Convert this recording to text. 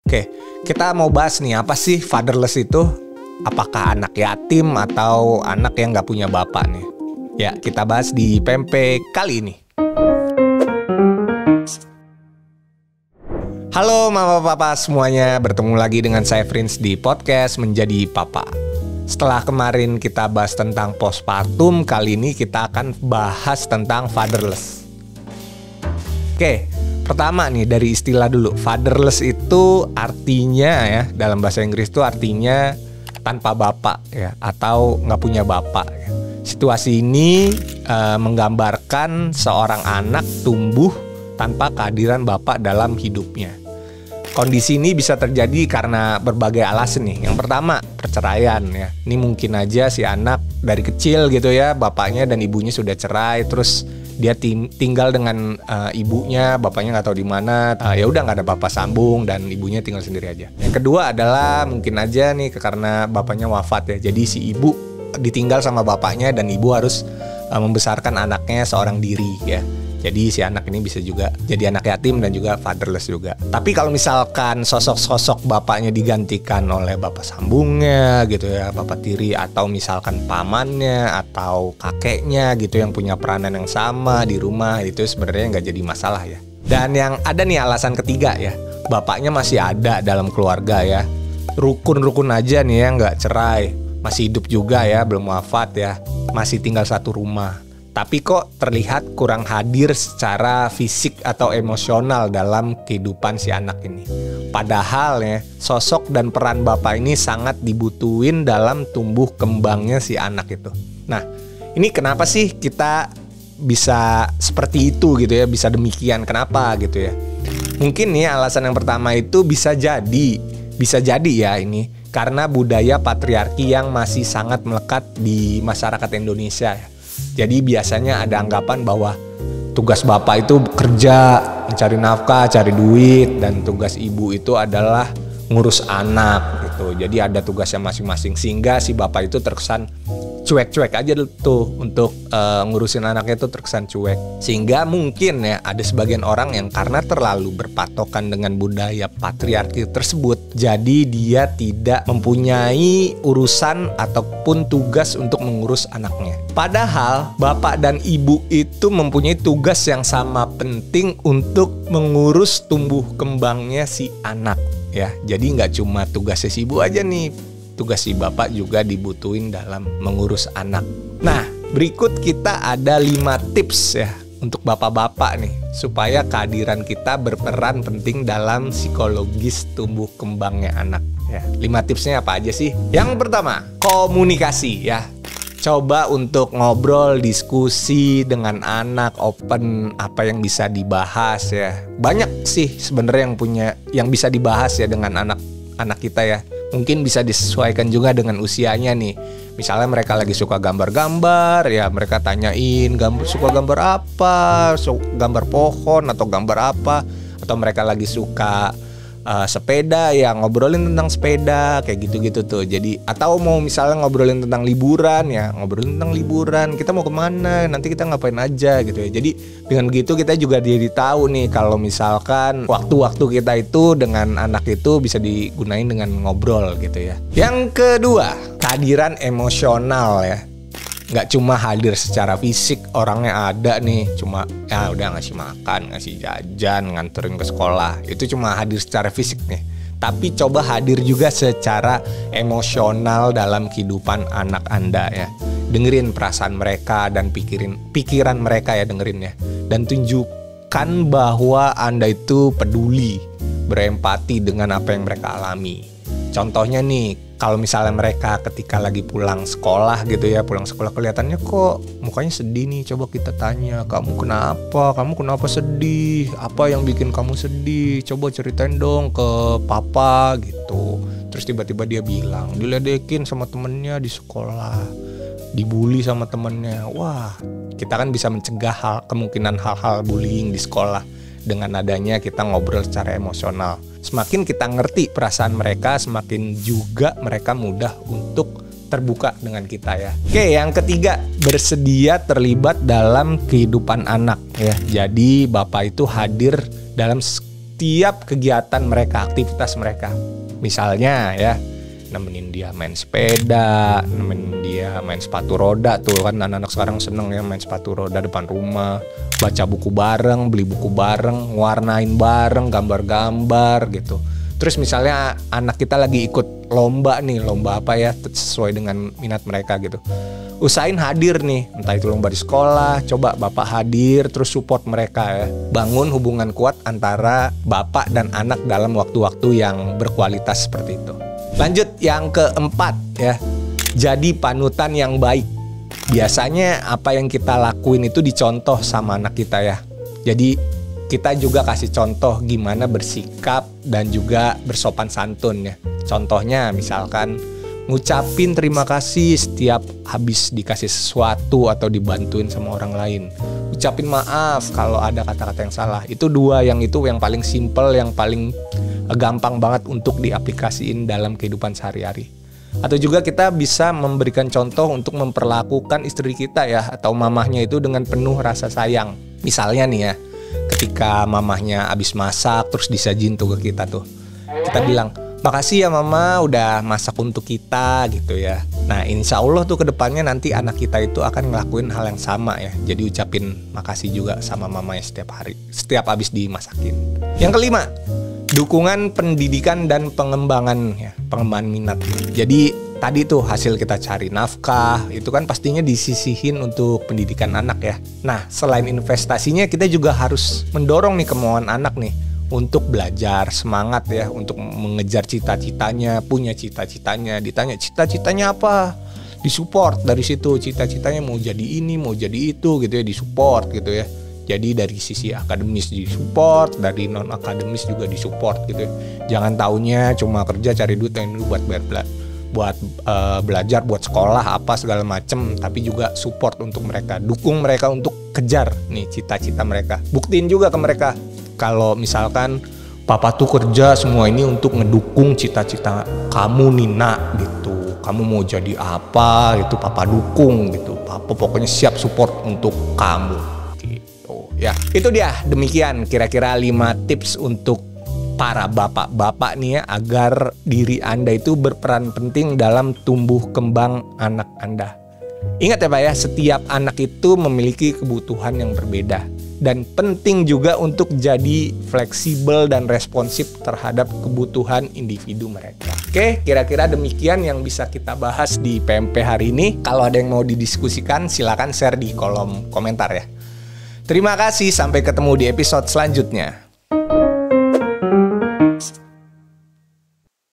Oke, kita mau bahas nih, apa sih fatherless itu? Apakah anak yatim atau anak yang gak punya bapak nih? Ya, kita bahas di Pempek kali ini. Halo mama papa semuanya, bertemu lagi dengan saya Frins di podcast Menjadi Papa. Setelah kemarin kita bahas tentang postpartum, kali ini kita akan bahas tentang fatherless. Oke, pertama nih dari istilah dulu. Fatherless itu artinya ya, dalam bahasa Inggris itu artinya tanpa bapak ya, atau nggak punya bapak ya. Situasi ini menggambarkan seorang anak tumbuh tanpa kehadiran bapak dalam hidupnya. Kondisi ini bisa terjadi karena berbagai alasan nih. Yang pertama, perceraian ya. Ini mungkin aja si anak dari kecil gitu ya, bapaknya dan ibunya sudah cerai, terus dia tinggal dengan ibunya, bapaknya nggak tahu di mana. Ya udah nggak ada bapak sambung dan ibunya tinggal sendiri aja. Yang kedua adalah mungkin aja nih karena bapaknya wafat ya. Jadi si ibu ditinggal sama bapaknya dan ibu harus membesarkan anaknya seorang diri ya. Jadi si anak ini bisa juga jadi anak yatim dan juga fatherless juga. Tapi kalau misalkan sosok-sosok bapaknya digantikan oleh bapak sambungnya gitu ya, bapak tiri, atau misalkan pamannya atau kakeknya gitu yang punya peranan yang sama di rumah, itu sebenarnya nggak jadi masalah ya. Dan yang ada nih alasan ketiga ya, bapaknya masih ada dalam keluarga ya, rukun-rukun aja nih ya, nggak cerai, masih hidup juga ya, belum wafat ya, masih tinggal satu rumah. Tapi kok terlihat kurang hadir secara fisik atau emosional dalam kehidupan si anak ini. Padahal ya, sosok dan peran bapak ini sangat dibutuhin dalam tumbuh kembangnya si anak itu. Nah, ini kenapa sih kita bisa seperti itu gitu ya, bisa demikian, kenapa gitu ya. Mungkin nih alasan yang pertama itu bisa jadi ya ini karena budaya patriarki yang masih sangat melekat di masyarakat Indonesia ya. Jadi biasanya ada anggapan bahwa tugas bapak itu kerja, mencari nafkah, cari duit, dan tugas ibu itu adalah ngurus anak gitu. Jadi ada tugasnya masing-masing, sehingga si bapak itu terkesan cuek-cuek aja tuh untuk ngurusin anaknya itu terkesan cuek. Sehingga mungkin ya ada sebagian orang yang karena terlalu berpatokan dengan budaya patriarki tersebut, jadi dia tidak mempunyai urusan ataupun tugas untuk mengurus anaknya. Padahal bapak dan ibu itu mempunyai tugas yang sama penting untuk mengurus tumbuh kembangnya si anak ya. Jadi nggak cuma tugasnya si ibu aja nih, tugas si bapak juga dibutuhin dalam mengurus anak. Nah, berikut kita ada 5 tips ya untuk bapak-bapak nih, supaya kehadiran kita berperan penting dalam psikologis tumbuh kembangnya anak ya. 5 tipsnya apa aja sih? Yang pertama, komunikasi ya. Coba untuk ngobrol, diskusi dengan anak, open apa yang bisa dibahas ya. Banyak sih sebenarnya yang bisa dibahas ya dengan anak kita ya. Mungkin bisa disesuaikan juga dengan usianya nih. Misalnya mereka lagi suka gambar-gambar ya, mereka tanyain suka gambar apa, gambar pohon atau gambar apa. Atau mereka lagi suka sepeda ya, ngobrolin tentang sepeda kayak gitu-gitu tuh. Jadi atau mau misalnya ngobrolin tentang liburan ya, ngobrolin tentang liburan, kita mau kemana, nanti kita ngapain aja gitu ya. Jadi dengan gitu kita juga jadi tahu nih kalau misalkan waktu-waktu kita itu dengan anak itu bisa digunain dengan ngobrol gitu ya. Yang kedua, kehadiran emosional ya. Nggak cuma hadir secara fisik, orangnya ada nih, cuma ya udah ngasih makan, ngasih jajan, nganterin ke sekolah, itu cuma hadir secara fisik nih. Tapi coba hadir juga secara emosional dalam kehidupan anak Anda ya. Dengerin perasaan mereka dan pikiran mereka ya, dengerin ya. Dan tunjukkan bahwa Anda itu peduli, berempati dengan apa yang mereka alami. Contohnya nih, kalau misalnya mereka ketika lagi pulang sekolah gitu ya, pulang sekolah kelihatannya kok mukanya sedih nih, coba kita tanya, kamu kenapa sedih, apa yang bikin kamu sedih, coba ceritain dong ke papa gitu. Terus tiba-tiba dia bilang diledekin sama temennya di sekolah, dibully sama temennya. Wah, kita kan bisa mencegah kemungkinan hal-hal bullying di sekolah dengan adanya kita ngobrol secara emosional. Semakin kita ngerti perasaan mereka, semakin juga mereka mudah untuk terbuka dengan kita ya. Oke, yang ketiga, bersedia terlibat dalam kehidupan anak ya. Jadi bapak itu hadir dalam setiap kegiatan mereka, aktivitas mereka. Misalnya ya, nemenin dia main sepeda, nemenin dia main sepatu roda. Tuh kan anak-anak sekarang seneng ya main sepatu roda depan rumah, baca buku bareng, beli buku bareng, warnain bareng, gambar-gambar gitu. Terus misalnya anak kita lagi ikut lomba nih, lomba apa ya, sesuai dengan minat mereka gitu. Usahain hadir nih, entah itu lomba di sekolah, coba bapak hadir terus support mereka ya. Bangun hubungan kuat antara bapak dan anak dalam waktu-waktu yang berkualitas seperti itu. Lanjut yang keempat ya, jadi panutan yang baik. Biasanya apa yang kita lakuin itu dicontoh sama anak kita ya. Jadi kita juga kasih contoh gimana bersikap dan juga bersopan santun ya. Contohnya misalkan ngucapin terima kasih setiap habis dikasih sesuatu atau dibantuin sama orang lain. Ucapin maaf kalau ada kata-kata yang salah. Itu yang paling simple, yang paling gampang banget untuk diaplikasiin dalam kehidupan sehari-hari. Atau juga kita bisa memberikan contoh untuk memperlakukan istri kita ya, atau mamahnya itu dengan penuh rasa sayang. Misalnya nih ya, ketika mamahnya habis masak terus disajin tuh ke kita tuh, kita bilang, makasih ya mama udah masak untuk kita gitu ya. Nah insya Allah tuh kedepannya nanti anak kita itu akan ngelakuin hal yang sama ya. Jadi ucapin makasih juga sama mamanya setiap hari, setiap habis dimasakin. Yang kelima, dukungan pendidikan dan pengembangan ya, pengembangan minat. Jadi tadi tuh hasil kita cari nafkah itu kan pastinya disisihin untuk pendidikan anak ya. Nah selain investasinya, kita juga harus mendorong nih kemauan anak nih untuk belajar, semangat ya, untuk mengejar cita-citanya, punya cita-citanya. Ditanya cita-citanya apa, disupport dari situ. Cita-citanya mau jadi ini, mau jadi itu gitu ya, disupport gitu ya. Jadi dari sisi akademis disupport, dari non akademis juga disupport gitu ya. Jangan taunya cuma kerja cari duit yang dulu buat belajar, buat sekolah apa segala macem, tapi juga support untuk mereka, dukung mereka untuk kejar nih cita-cita mereka. Buktiin juga ke mereka kalau misalkan papa tuh kerja semua ini untuk ngedukung cita-cita kamu Nina gitu. Kamu mau jadi apa itu papa dukung gitu. Papa pokoknya siap support untuk kamu gitu. Ya, itu dia. Demikian kira-kira 5 tips untuk para bapak-bapak nih ya, agar diri Anda itu berperan penting dalam tumbuh kembang anak Anda. Ingat ya Pak ya, setiap anak itu memiliki kebutuhan yang berbeda. Dan penting juga untuk jadi fleksibel dan responsif terhadap kebutuhan individu mereka. Oke, kira-kira demikian yang bisa kita bahas di PMP hari ini. Kalau ada yang mau didiskusikan, silakan share di kolom komentar ya. Terima kasih, sampai ketemu di episode selanjutnya.